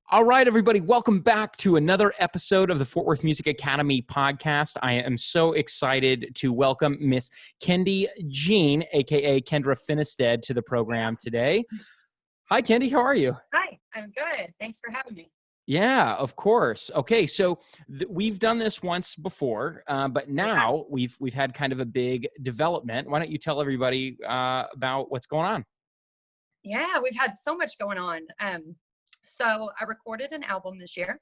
All right, everybody, welcome back to another episode of the Fort Worth Music Academy podcast. I am so excited to welcome Miss Kendi Jean, aka Kendra Finisted, to the program today. Hi, Kendi, how are you? Hi, I'm good. Thanks for having me. Yeah, of course. Okay, so we've done this once before, but now we've had kind of a big development. Why don't you tell everybody about what's going on? Yeah, we've had so much going on. So I recorded an album this year,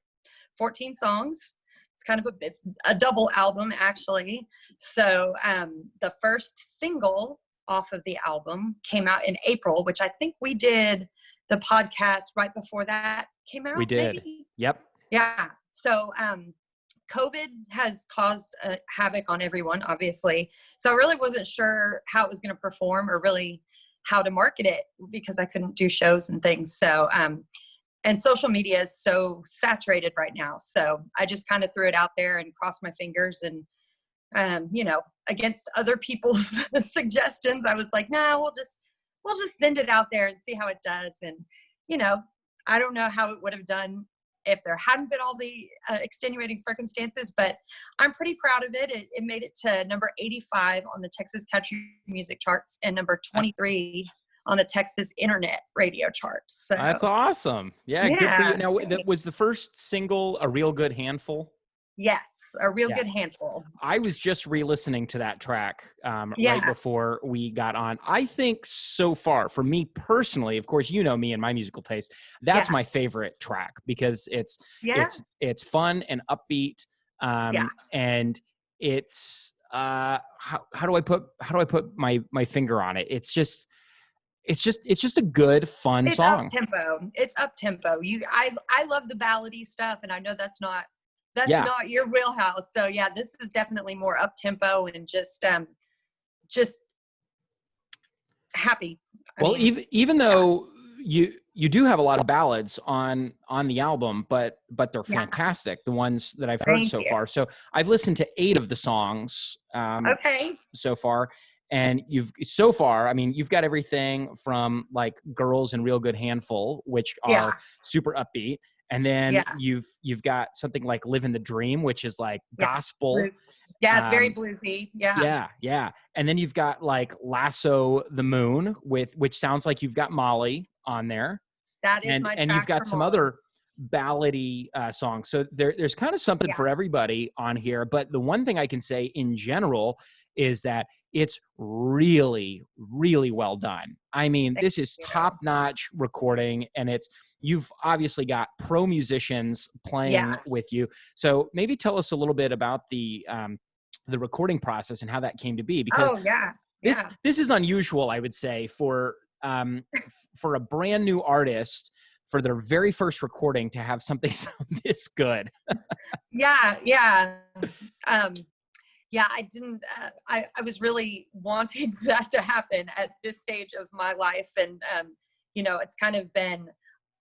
14 songs. It's kind of a double album, actually. So the first single off of the album came out in April, which I think we did the podcast right before that came out. We did. Maybe? Yep. Yeah. So COVID has caused havoc on everyone, obviously. So I really wasn't sure how it was going to perform or really how to market it because I couldn't do shows and things. So, and social media is so saturated right now. So I just kind of threw it out there and crossed my fingers and, against other people's suggestions, I was like, nah, we'll just send it out there and see how it does. And, I don't know how it would have done if there hadn't been all the extenuating circumstances, but I'm pretty proud of it. It made it to number 85 on the Texas country music charts and number 23 on the Texas internet radio charts. So That's awesome. Yeah, good for you. Now, was the first single A Real Good Handful? Yes, A Real Good Handful. I was just re-listening to that track right before we got on. I think so far, for me personally, of course, you know me and my musical taste, that's my favorite track because it's fun and upbeat, and it's how do I put my finger on it? It's just a good, fun song. It's up tempo. I love the ballady stuff, and I know that's not your wheelhouse. So yeah, this is definitely more up tempo and just happy. Even though you do have a lot of ballads on the album, but they're fantastic. The ones that I've heard so far. So I've listened to 8 of the songs so far. And you've got everything from like Girls and Real Good Handful, which are super upbeat. And then you've got something like Living the Dream, which is like gospel. Yeah, it's very bluesy. Yeah. And then you've got like Lasso the Moon, which sounds like you've got Molly on there. That is my track. And you've got some other ballady songs. So there's kind of something for everybody on here. But the one thing I can say in general is that it's really, really well done. I mean, this is top-notch recording, and you've obviously got pro musicians playing with you. So maybe tell us a little bit about the recording process and how that came to be, because this is unusual, I would say, for a brand new artist, for their very first recording to have something sound this good. I didn't, I was really wanting that to happen at this stage of my life. And, it's kind of been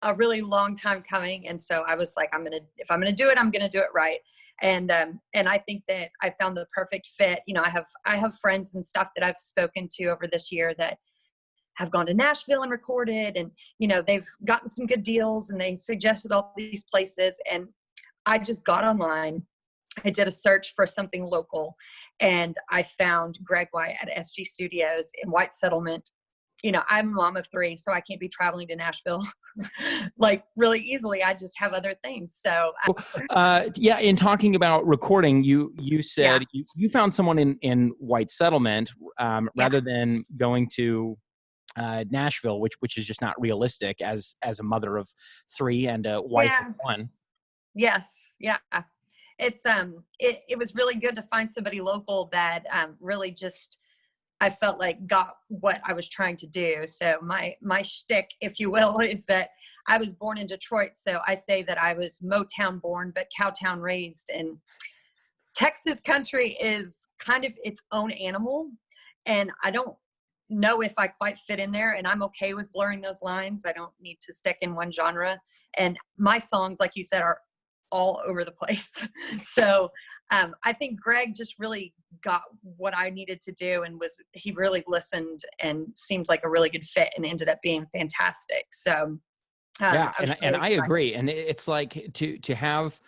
a really long time coming. And so I was like, if I'm going to do it, I'm going to do it right. And I think that I found the perfect fit. I have friends and stuff that I've spoken to over this year that have gone to Nashville and recorded, and, they've gotten some good deals and they suggested all these places. And I just got online. I did a search for something local, and I found Greg White at SG Studios in White Settlement. I'm a mom of 3, so I can't be traveling to Nashville like really easily. I just have other things. So, in talking about recording, you said you found someone in White Settlement rather than going to Nashville, which is just not realistic as a mother of 3 and a wife of 1. Yes. Yeah. It's it was really good to find somebody local that really just, I felt like, got what I was trying to do. So my shtick, if you will, is that I was born in Detroit. So I say that I was Motown born, but Cowtown raised. And Texas country is kind of its own animal. And I don't know if I quite fit in there, and I'm okay with blurring those lines. I don't need to stick in one genre. And my songs, like you said, are all over the place. So I think Greg just really got what I needed to do, and he really listened and seemed like a really good fit, and ended up being fantastic. So Yeah, I was and really I excited. agree. And it's like to have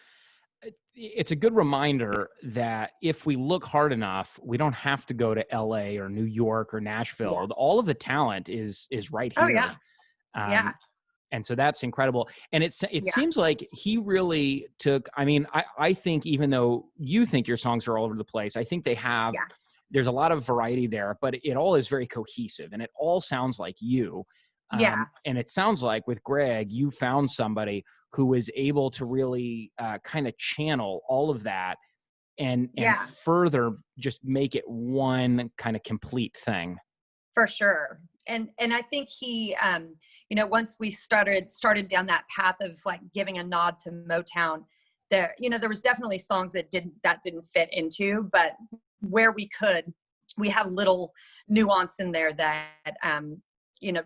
it's a good reminder that if we look hard enough, we don't have to go to LA or New York or Yeah. Nashville. All of the talent is right Oh here. yeah. Yeah. And so that's incredible. And it Yeah. seems like he really took, I mean, I think even though you think your songs are all over the place, I think they have, Yeah. there's a lot of variety there, but it all is very cohesive and it all sounds like you. Yeah. And it sounds like with Greg, you found somebody who was able to really kind of channel all of that and Yeah. further just make it one kind of complete thing. For sure. And I think he once we started down that path of like giving a nod to Motown, there was definitely songs that didn't fit into, but where we could, we have little nuance in there that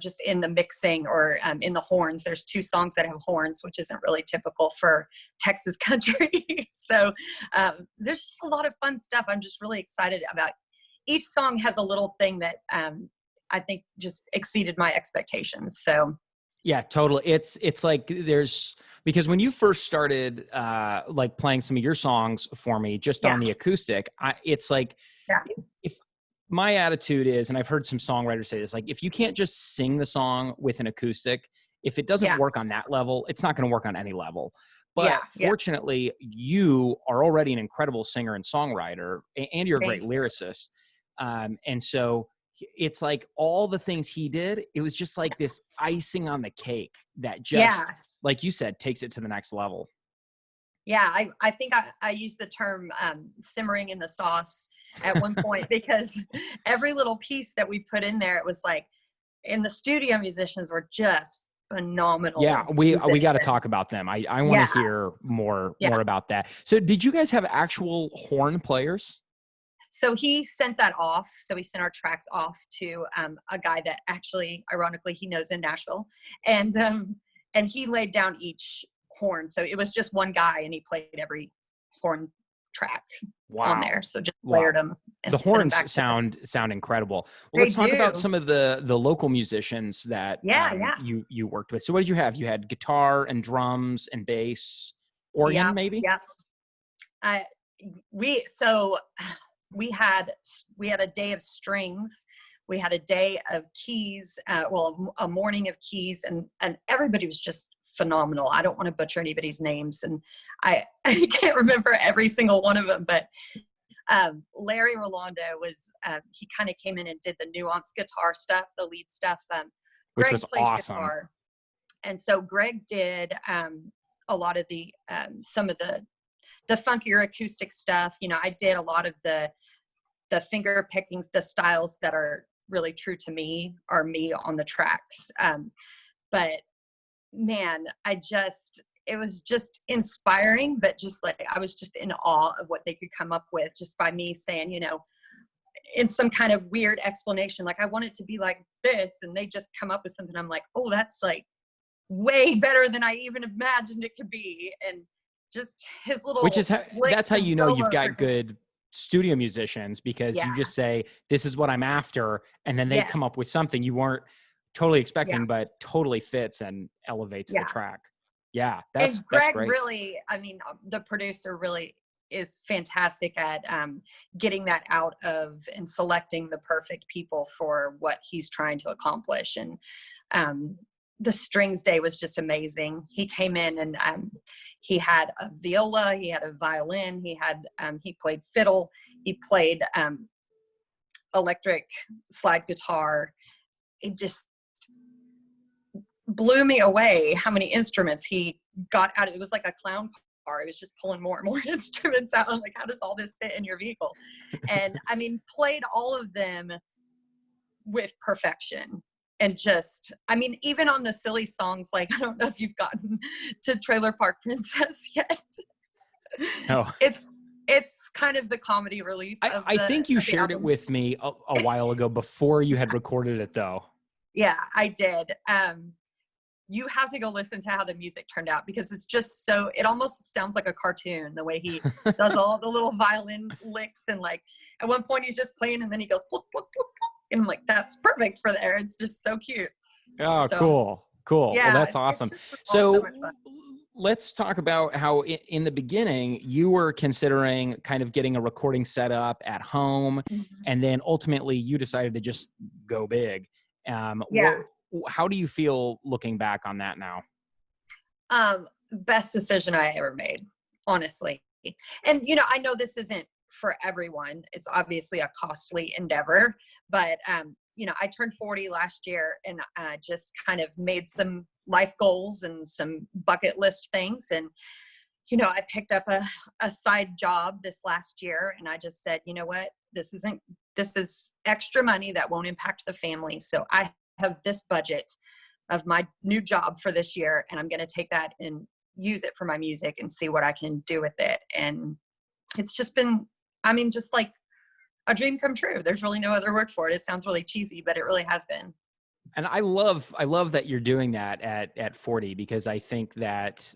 just in the mixing or in the horns. There's two songs that have horns, which isn't really typical for Texas country. So there's just a lot of fun stuff. I'm just really excited about. Each song has a little thing that I think just exceeded my expectations. So Yeah, totally. It's like there's because when you first started like playing some of your songs for me just yeah, on the acoustic, it's like yeah, if my attitude is, and I've heard some songwriters say this, like if you can't just sing the song with an acoustic, if it doesn't yeah, work on that level, it's not going to work on any level. yeah, But yeah. fortunately, you are already an incredible singer and songwriter, and you're a great Thank you. lyricist. And so it's like all the things he did, it was just like this icing on the cake that Yeah, just, like you said, takes it to the next level. yeah. I think I used the term simmering in the sauce at one point because every little piece that we put in there, it was like, and the studio musicians were just Yeah, phenomenal we got to musicians. talk about them. I want to Yeah, hear yeah. more about that. So, did you guys have actual horn players? So he sent that off. So we sent our tracks off to a guy that actually, ironically, he knows in Nashville, and he laid down each horn. So it was just one guy, and he played every horn track on there. Wow, So just layered wow. them and The sent them horns back to. sound incredible. Well, They let's talk about do. some of the local musicians that Yeah, yeah, you worked with. So, what did you have? You had guitar and drums and bass, organ, yep, maybe? yep. I we so we had a day of strings. We had a day of keys. A morning of keys, and everybody was just phenomenal. I don't want to butcher anybody's names, and I can't remember every single one of them, but Larry Rolando was he kind of came in and did the nuanced guitar stuff, the lead stuff. Which was Greg plays awesome. guitar, and so Greg did a lot of the some of the funkier acoustic stuff. I did a lot of the finger pickings, the styles that are really true to me are me on the tracks. But man, it was just inspiring, but just like I was just in awe of what they could come up with just by me saying, in some kind of weird explanation, like I want it to be like this, and they just come up with something. I'm like, oh, that's like way better than I even imagined it could be. And just his Which is little how, that's licks how and you know you've solos are got just, good studio musicians because yeah, you just say this is what I'm after, and then they yes, come up with something you weren't totally yeah, expecting, but totally fits and elevates the yeah. track. Yeah, And that's Greg great. really, I mean, the producer really is fantastic at getting that out of and selecting the perfect people for what he's trying to accomplish. And um, the strings day was just amazing. He came in and he had a viola, he had a violin, he played fiddle, he played electric slide guitar. It just blew me away how many instruments he got out of. It was like a clown car. It was just pulling more and more instruments out. I'm like, how does all this fit in your vehicle? And I mean, played all of them with perfection. And just, I mean, even on the silly songs, like I don't know if you've gotten to Trailer Park Princess yet. Oh, it's it's kind of the comedy relief of I the think you of the shared it album. with me a while ago before you had recorded it, though. Yeah, I did. You have to go listen to how the music turned out because it's just so, it almost sounds like a cartoon the way he does all the little violin licks, and like at one point he's just playing and then he goes "Bloop, bloop, bloop, bloop," and I'm like, that's perfect for there. It's just so cute. Oh, So cool. Cool. Well, Yeah, that's it's awesome. just all so So much fun. let's talk about how in the beginning you were considering kind of getting a recording set up at home, Mhm. and then ultimately you decided to just go big. What, Yeah. how do you feel looking back on that now? Best decision I ever made, honestly. And I know this isn't for everyone. It's obviously a costly endeavor, but I turned 40 last year and just kind of made some life goals and some bucket list things. And I picked up a side job this last year, and I just said, you know what, this is extra money that won't impact the family. So I have this budget of my new job for this year, and I'm going to take that and use it for my music and see what I can do with it. And it's just been, just like a dream come true. There's really no other word for it. It sounds really cheesy, but it really has been. And I love that you're doing that at 40, because I think that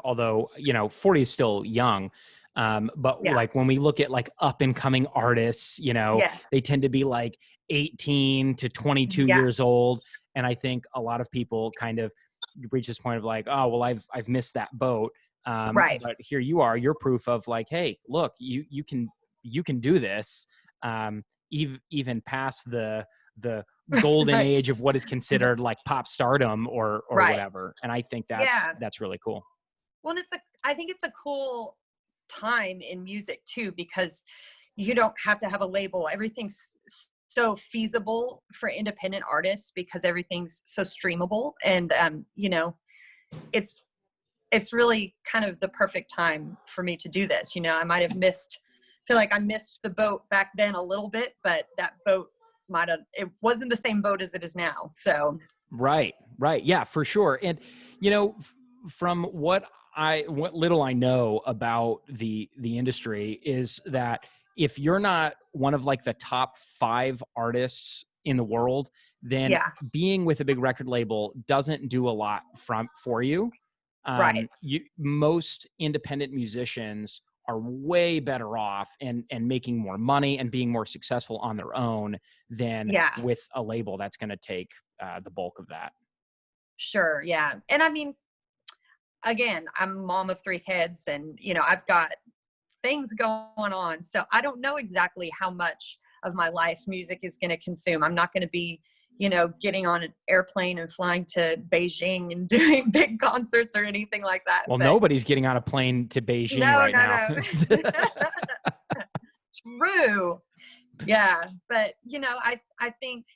although 40 is still young, but Yeah. like when we look at like up and coming artists, Yes. they tend to be like 18 to 22 Yeah. years old, and I think a lot of people kind of reach this point of like, oh well, I've missed that boat. Right. But here you are, you're proof of like, hey, look, you can do this, even past the golden Right. age of what is considered like pop stardom or Right. whatever. And I think Yeah. that's really cool. Well, I think it's a cool time in music too, because you don't have to have a label. Everything's so feasible for independent artists because everything's so streamable. And, it's, it's really kind of the perfect time for me to do this. I might have feel like I missed the boat back then a little bit, but that boat it wasn't the same boat as it is now. So Right. Right. Yeah, for sure. And from what little I know about the industry is that if you're not one of like the top 5 artists in the world, then yeah, being with a big record label doesn't do a lot for you. right. Most independent musicians are way better off and making more money and being more successful on their own than Yeah, with a label that's going to take the bulk of that. sure. Yeah. And again, I'm a mom of 3 kids, and, I've got things going on. So I don't know exactly how much of my life music is going to consume. I'm not going to be, getting on an airplane and flying to Beijing and doing big concerts or anything like that. Well, But nobody's getting on a plane to Beijing no, right no, now. no. True. Yeah. But, I think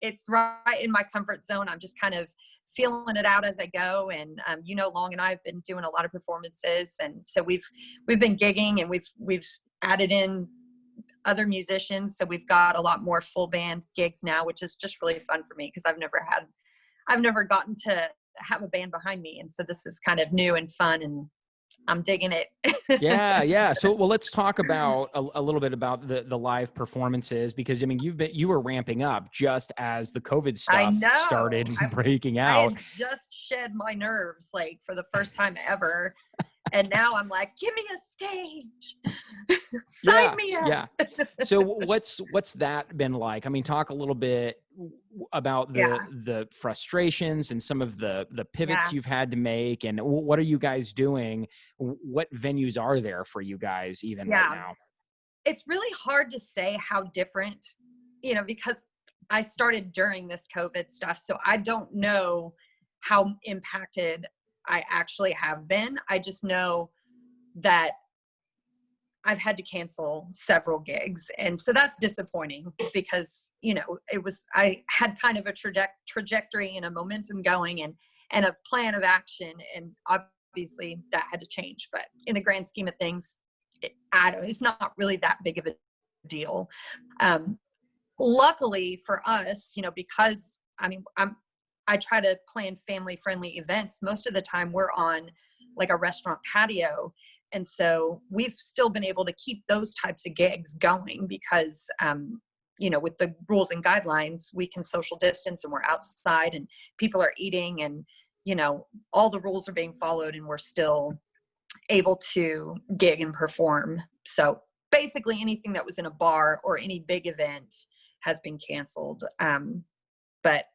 it's right in my comfort zone. I'm just kind of feeling it out as I go. And, Long and I have been doing a lot of performances. And so we've been gigging, and we've added in other musicians. So we've got a lot more full band gigs now, which is just really fun for me because I've never gotten to have a band behind me. And so this is kind of new and fun, and I'm digging it. Yeah, yeah. So, well, let's talk about a little bit about the live performances, because I mean, you were ramping up just as the COVID I stuff started know. breaking I out. had just shed my nerves like for the first time ever. And now I'm like, give me a stage. Sign Yeah, me yeah. up. So what's that been like? I mean, talk a little bit about Yeah. the frustrations and some of the pivots Yeah. you've had to make, and what are you guys doing? What venues are there for you guys even right Yeah. now? It's really hard to say how different, because I started during this COVID stuff. So I don't know how impacted I actually have been. I just know that I've had to cancel several gigs. And so that's disappointing because, I had kind of a trajectory and a momentum going, and a plan of action. And obviously that had to change. But in the grand scheme of things, it's not really that big of a deal. Um, Luckily for us, because I try to plan family friendly events. Most of the time we're on like a restaurant patio. And so we've still been able to keep those types of gigs going because, with the rules and guidelines, we can social distance and we're outside and people are eating, and, all the rules are being followed, and we're still able to gig and perform. So basically anything that was in a bar or any big event has been canceled. But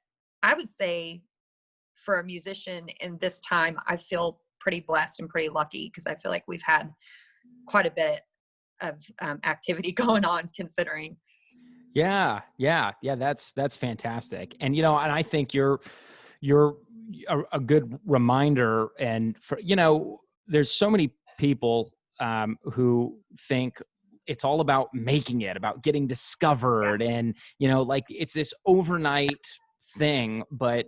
I would say for a musician in this time, I feel pretty blessed and pretty lucky, because I feel like we've had quite a bit of activity going on, considering. Yeah, yeah, yeah. That's fantastic. And and I think you're a good reminder. And for there's so many people who think it's all about making it, about getting Yeah. discovered, and like it's this overnight thing. But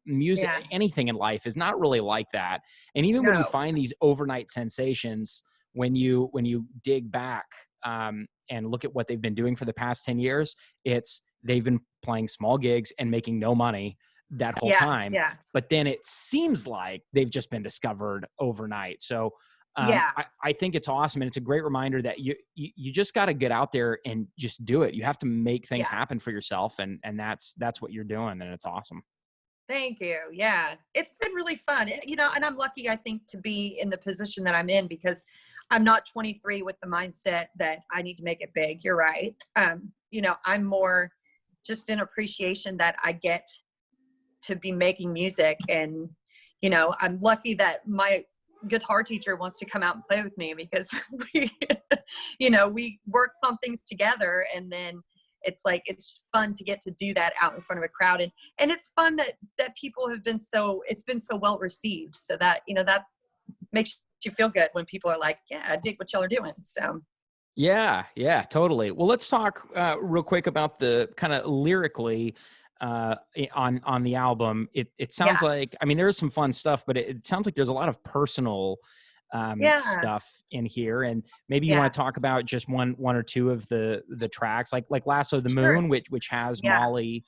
music, Yeah. anything in life, is not really like that. And even when you No. find these overnight sensations, when you dig back and look at what they've been doing for the past 10 years, they've been playing small gigs and making no money that whole Yeah. time. Yeah. But then it seems like they've just been discovered overnight. So Yeah. I think it's awesome. And it's a great reminder that you just got to get out there and just do it. You have to make things Yeah. happen for yourself. And that's what you're doing. And it's awesome. Thank you. Yeah. It's been really fun. And I'm lucky, I think, to be in the position that I'm in, because I'm not 23 with the mindset that I need to make it big. You're right. I'm more just in appreciation that I get to be making music. And, I'm lucky that my guitar teacher wants to come out and play with me, because we work on things together. And then it's like, it's just fun to get to do that out in front of a crowd. And it's fun that people have been it's been so well received. So that, that makes you feel good when people are like, yeah, I dig what y'all are doing. So. Yeah, yeah, totally. Well, let's talk real quick about the kind of lyrically on the album. It Yeah. sounds like, I mean, there is some fun stuff, but it sounds like there's a lot of personal Yeah. stuff in here. And maybe you Yeah. want to talk about just one or two of the tracks, like "Lasso of the Sure. Moon," which has Yeah. Molly,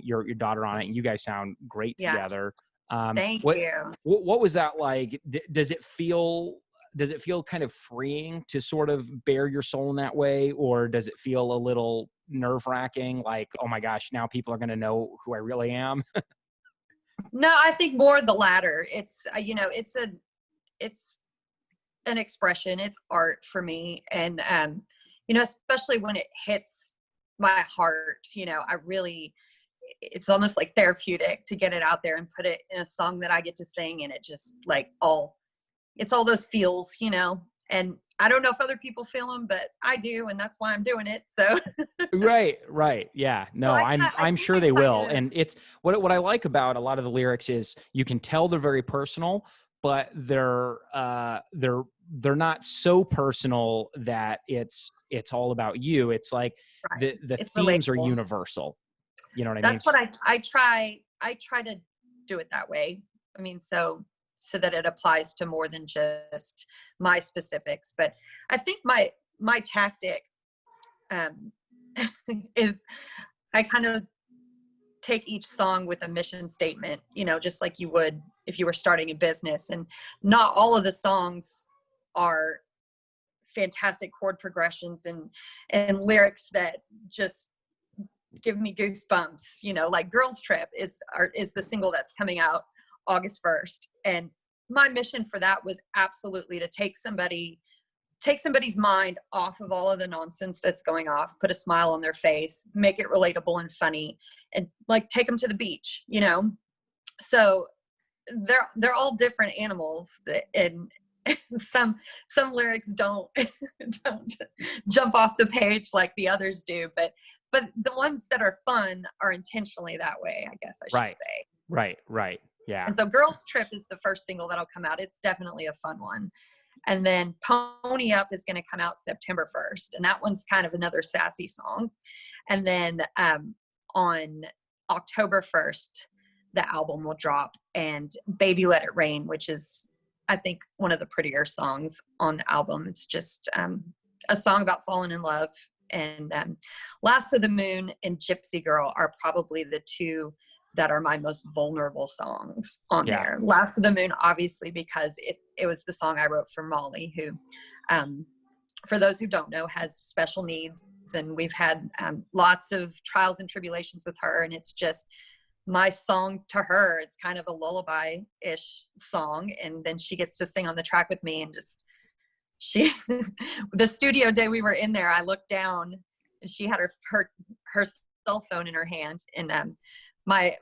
your daughter, on it, and you guys sound great Yeah. together. Thank What you. what was that like? Does it feel kind of freeing to sort of bare your soul in that way? Or does it feel a little nerve wracking? Like, oh my gosh, now people are going to know who I really am. No, I think more the latter. It's, it's an expression. It's art for me. And, especially when it hits my heart, it's almost like therapeutic to get it out there and put it in a song that I get to sing. And it just like it's all those feels, and I don't know if other people feel them, but I do. And that's why I'm doing it. So, Right. Yeah. so No, I'm think sure I they kind will. of, And it's what I like about a lot of the lyrics is you can tell they're very personal, but they're not so personal that it's all about you. It's like right. the It's themes are relatable. universal. You know what I mean? That's what I try to do it that way. I mean, so that it applies to more than just my specifics. But I think my tactic um, is I kind of take each song with a mission statement, just like you would if you were starting a business. And not all of the songs are fantastic chord progressions and lyrics that just give me goosebumps. Like Girls Trip is the single that's coming out August 1st. And my mission for that was absolutely to take somebody's mind off of all of the nonsense that's going off, put a smile on their face, make it relatable and funny, and like take them to the beach. So they're all different animals, and some lyrics don't don't jump off the page like the others do, but the ones that are fun are intentionally that way, I guess I should Right. say. Right. Yeah. And so Girls Trip is the first single that'll come out. It's definitely a fun one. And then Pony Up is going to come out September 1st. And that one's kind of another sassy song. And then on October 1st, the album will drop. And Baby Let It Rain, which is, I think, one of the prettier songs on the album. It's just a song about falling in love. And Last of the Moon and Gypsy Girl are probably the two that are my most vulnerable songs on Yeah. there. Last of the Moon, obviously, because it was the song I wrote for Molly, who, for those who don't know, has special needs. And we've had lots of trials and tribulations with her. And it's just my song to her. It's kind of a lullaby-ish song. And then she gets to sing on the track with me. And just, the studio day we were in there, I looked down and she had her cell phone in her hand. And my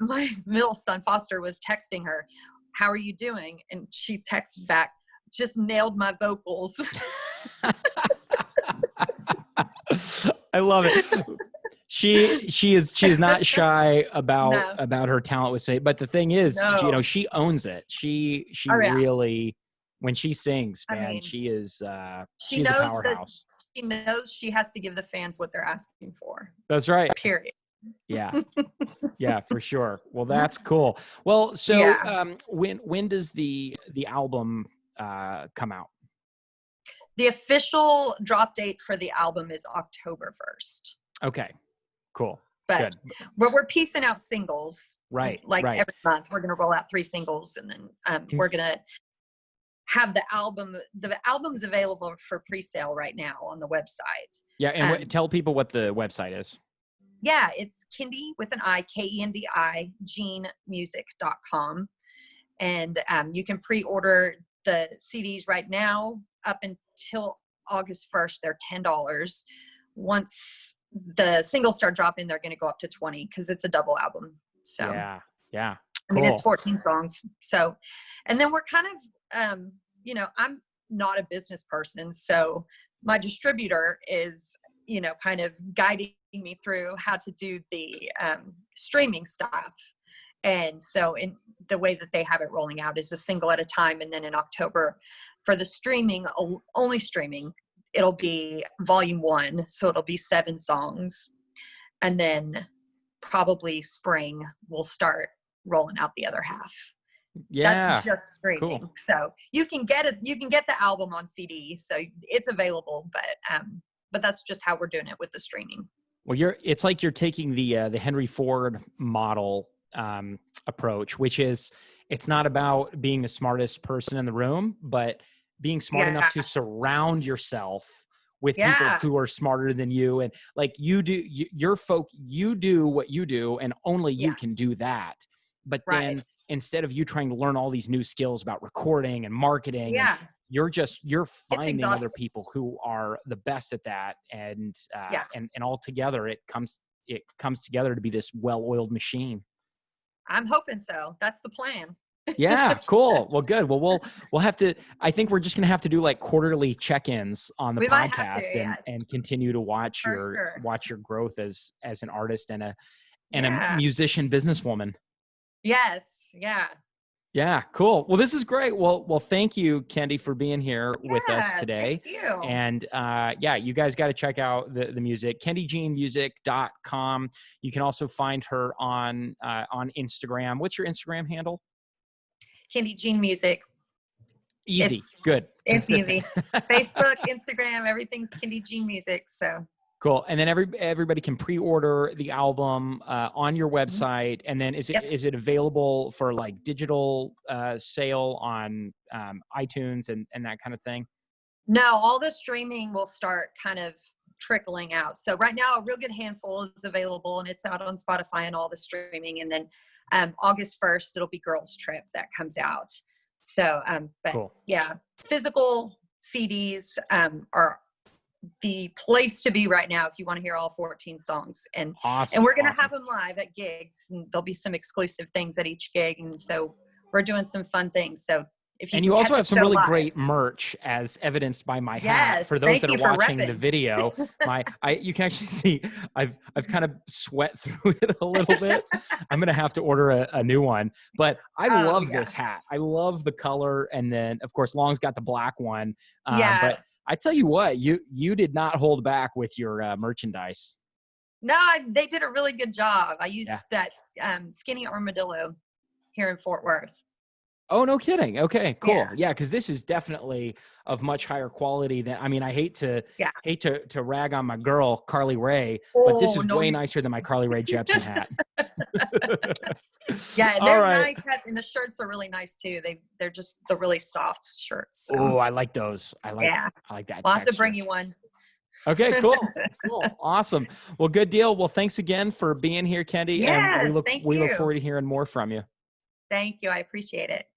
middle son Foster was texting her, "How are you doing?" And she texted back, "Just nailed my vocals." I love it. She is not shy No, about her talent with singing, but the thing is, you know, no. she owns it. She Oh yeah. really, when she sings, I man, mean, she she's a knows that powerhouse. she knows she has to give the fans what they're asking for. That's right. Period. Yeah. Yeah, for sure. Well, that's cool. Well, so Yeah. when does the album come out? The official drop date for the album is October 1st. Okay. Cool. But Good. we're piecing out singles. Right. Like Right. every month, we're gonna roll out 3 singles, and then Mm. we're gonna have the album. The album's available for pre-sale right now on the website. Yeah, and Um, tell people what the website is. yeah, it's Kendi with an I, Kendi, jeanmusic.com. And you can pre-order the CDs right now up until August 1st. They're $10. Once the singles start dropping, they're going to go up to 20 because it's a double album. So, Yeah. Yeah. I mean, it's Cool. 14 songs. So, and then we're kind of, I'm not a business person. So my distributor is, kind of guiding me through how to do the streaming stuff. And so in the way that they have it rolling out is a single at a time. And then in October for the streaming, only streaming, it'll be volume 1. So it'll be 7 songs. And then probably spring we'll start rolling out the other half. Yeah. That's just streaming. Cool. So you can get it. You can get the album on CD. So it's available, but that's just how we're doing it with the streaming. Well, it's like you're taking the Henry Ford model approach, which is it's not about being the smartest person in the room, but being smart enough to surround yourself with people who are smarter than you. And like you do, you do what you do, and only you can do that. But then instead of you trying to learn all these new skills about recording and marketing, and you're finding other people who are the best at that, and all together it comes together to be this well-oiled machine. I'm hoping so. That's the plan. Yeah, cool. Well, good. Well, we'll have to. I think we're just gonna have to do like quarterly check-ins on the podcast and continue to watch watch your growth as an artist and a musician businesswoman. Yes. Yeah. Yeah, cool. Well, this is great. Well, thank you, Kendi, for being here with us today. Thank you. And you guys got to check out the music, KendiJeanMusic.com. You can also find her on Instagram. What's your Instagram handle? Kendi Jean Music. Easy. Good. It's easy. Facebook, Instagram, everything's Kendi Jean Music. So cool. And then everybody can pre-order the album on your website. And then is it available for like digital sale on iTunes and that kind of thing? No, all the streaming will start kind of trickling out. So right now, a real good handful is available, and it's out on Spotify and all the streaming. And then August 1st, it'll be Girls Trip that comes out. So, but cool. Yeah, physical CDs are the place to be right now if you want to hear all 14 songs. And awesome. And we're going to have them live at gigs, and there'll be some exclusive things at each gig. And so we're doing some fun things. So if you, and you also have some really great merch, as evidenced by my hat. For those that are watching the video, you can actually see I've kind of sweat through it a little bit. I'm gonna have to order a new one. But I love this hat. I love the color, and then of course Long's got the black one. But I tell you what, you did not hold back with your merchandise. No, they did a really good job. I used that skinny armadillo here in Fort Worth. Oh, no kidding. Okay, cool. Yeah, because this is definitely of much higher quality than, I mean, I hate to rag on my girl, Carly Rae, but this is way nicer than my Carly Rae Jepsen hat. Yeah, they're nice hats, and the shirts are really nice too. They're just the really soft shirts. So. Oh, I like those. I like that. I'll have to bring you one. Okay, cool. Cool. Awesome. Well, good deal. Well, thanks again for being here, Kendi. Yes, and we look forward to hearing more from you. Thank you. I appreciate it.